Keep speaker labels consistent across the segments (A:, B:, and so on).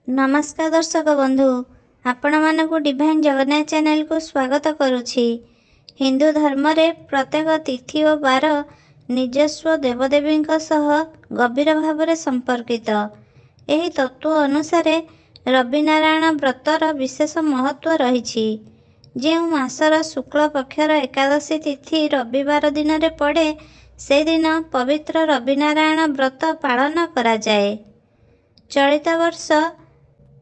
A: नमस्कार दर्शक बंधु, आपण मानक डिवाइन जगन्नाथ चैनल को स्वागत करुछि। हिंदू धर्म रे प्रत्येक तिथि और बार निजस्व देवदेवी सह गभीर भाव संपर्कित। एही तत्व अनुसार रविनारायण व्रतर विशेष महत्व रही। जो मासर शुक्ल पक्षर एकादशी तिथि रविवार दिन में पड़े से दिन पवित्र रविनारायण व्रत पालन करा जाए। चलित वर्ष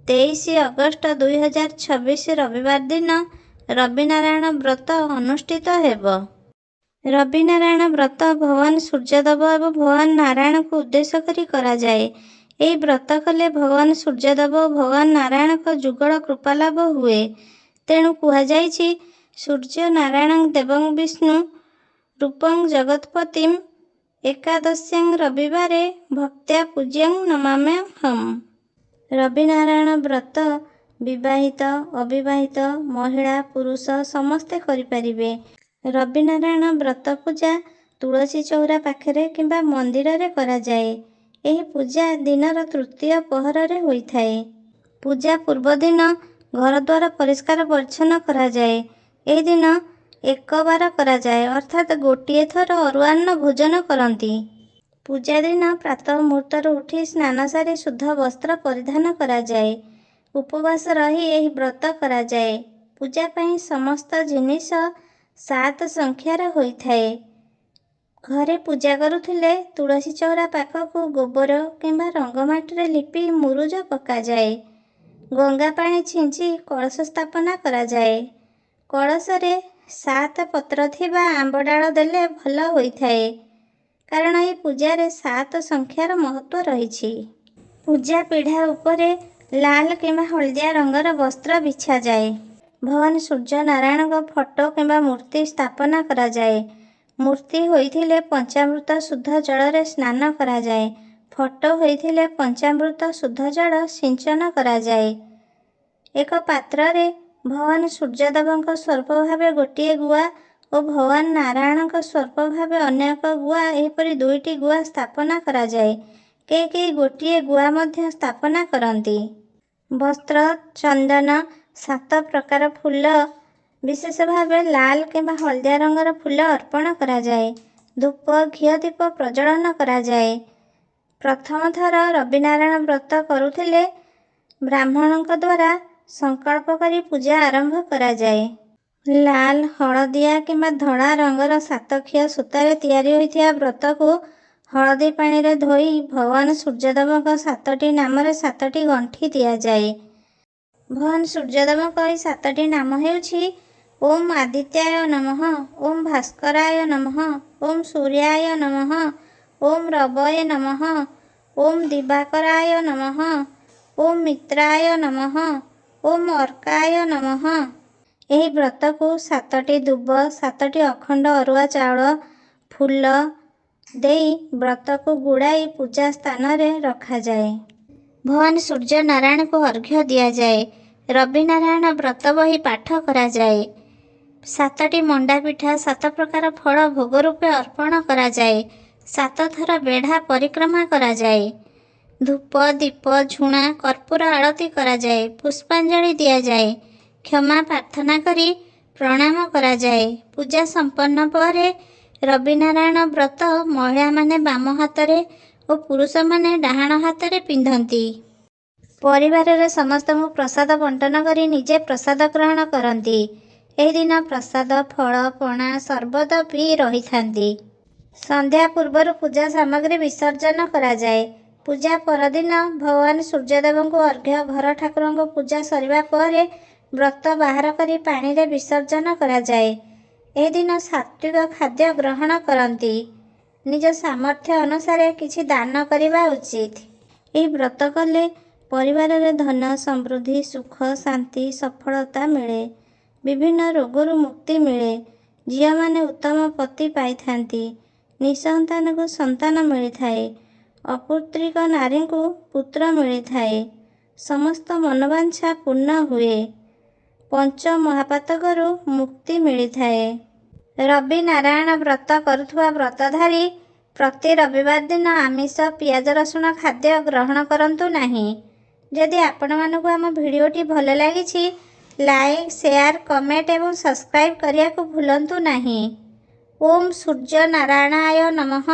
A: 23 अगस्त 2026 रविवार दिन रविनारायण व्रत अनुष्ठित हेब। रविनारायण व्रत भगवान सूर्यदेव एवं भगवान नारायण को उद्देश्य करी करा जाए। यही व्रत कले भगवान सूर्यदेव और भगवान नारायण का जुगल कृपा लाभ हुए। तेणु कहुଯାଇଛି सूर्य नारायण देवं विष्णु रूपं जगत्पतिं एकादश्यां रविवारे भक्त्या पूज्यं नमाम्यहम्। रविनारायण व्रत विवाहित अविवाहित महिला पुरुष समस्ते करिपारिबे। रविनारायण व्रत पूजा तुलसी चौरा पाखरे किंबा मंदिर रे करा जाए। एही पूजा दिनर तृतीय पहर रे होइथाए। पूजा पूर्व दिन घर द्वार परिष्कार परिच्छन्न करा जाए। एही दिन एक बार करा जाए, अर्थात गोटिए थर अरुआन्न भोजन करती। पूजा दिन प्रातः मुहूर्तर उठी स्नान सारी शुद्ध वस्त्र परिधान करा जाए। उपवास रही यही व्रत करा जाए। पूजा पाई समस्त जिनिष 7 संख्यार होइथाए। घरे पूजा करुथिले तुलसी चौरा पाखकु गोबर किंबा रंगमाटी लिपि मुरुज पका जाए। गंगा पानी छिंची कलश स्थापना करा जाए। कलश रे 7 पत्र थिबा आंब डाल देले भल होइथाए, कारण ये पूजा रे 7 संख्यार महत्व रही। पूजा पीढ़ा उपरे लाल किंबा हलदिया रंगर वस्त्र बिछा जाए। भगवान सूर्य नारायण को फोटो किंबा मूर्ति स्थापना करा जाए। मूर्ति होइथिले पंचामृत शुद्ध जल रे स्नान करा जाए। फोटो होइथिले पंचामृत शुद्ध जल सिंचन करा जाए। एक पात्र रे भगवान सूर्यदेव स्वरूप भावे गोटे गुआ और भगवान नारायण स्वरूप भावे अन्य एक गुआ, एहीपरि 2टी गुआ स्थापना करा जाए। कई गोटे गुआ मध्य स्थापना करती। वस्त्र चंदन 7 प्रकार फूल विशेष भावे लाल किंबा हलदिया रंगर फूल अर्पण करा जाए। धूप घी दीप प्रज्वलन करा जाए। प्रथम थर रविनारायण व्रत करुथिले ब्राह्मण द्वारा संकल्प करी पूजा आरंभ करा जाए। लाल हलदिया किंबा धड़ा रंगर 7 सूतारे तैयारी होइथिया व्रत को हलदी पानी रे धोई भगवान सूर्यदेव 7टी नाम रे 7टी गंठी दिया जाए। भगवान सूर्यदेव 7टी नाम हेउछि ओम आदित्याय नमः, ओम भास्कराय नमः, ओम सूर्याय नमः, ओम रवये नमः, ओम दिवाकराय नमः, ओम मित्राय नमः, ओम अर्काय नमः। एही व्रत को 7टी दुब 7टी अखंड अरुआ चाउल फूल देई व्रत को गुड़ाई पूजा स्थान रे रखा जाए। भगवान सूर्य नारायण को अर्घ्य दिया जाए। रविनारायण व्रत बही पाठ करा जाए। 7टी मंडा पिठा 7 प्रकार फल भोग रूपे अर्पण करा जाए। 7 थर बेढ़ा परिक्रमा करा जाए। धूप दीप झुणा कर्पूर आरती करा जाए। पुष्पांजलि दिया जाए। क्षमा प्रार्थना करी प्रणाम करा जाए। पूजा संपन्न पर रविनारायण व्रत महिला माने बाम हाथरे और पुरुष माने डाहाण हाथरे पिंधती। परिवार रे समस्त को प्रसाद बंटन करी निजे प्रसाद ग्रहण करती। एही दिन प्रसाद फल पणा सर्बत पी रही थांती। संध्या पूर्वर पूजा सामग्री विसर्जन करा जाए। पूजा परदिन भगवान सूर्यदेव को अर्घ्य घर ठाकुर को पूजा सरिबा पर व्रत बाहर करी पानी रे विसर्जन करा जाए। एही दिन सात्विक खाद्य ग्रहण करती। निज सामर्थ्य अनुसार किछि दान करिबा उचित। एही व्रत कले परिवार रे धन समृद्धि सुख शांति सफलता मिले। विभिन्न रोगरु मुक्ति मिले। झिया माने उत्तम पति पाई थांती। निसंतान को संतान मिली थाए। अपुत्रिक नारी को पुत्र मिली थाए। समस्त मनोवांछा पूर्ण हुए। पंच महापातकरू मुक्ति मिली थाए। रवि नारायण व्रत करुथुवा व्रतधारी प्रति रविवार दिन आमिष पियाज रसुण खाद्य ग्रहण करंतु नहीं। जदि आपणमानंकु आम भिडियोटी भल लगी लाइक शेयर कमेंट एवं सब्सक्राइब करने को भूलंतु नहीं। ओम सूर्य नारायणाय नमः।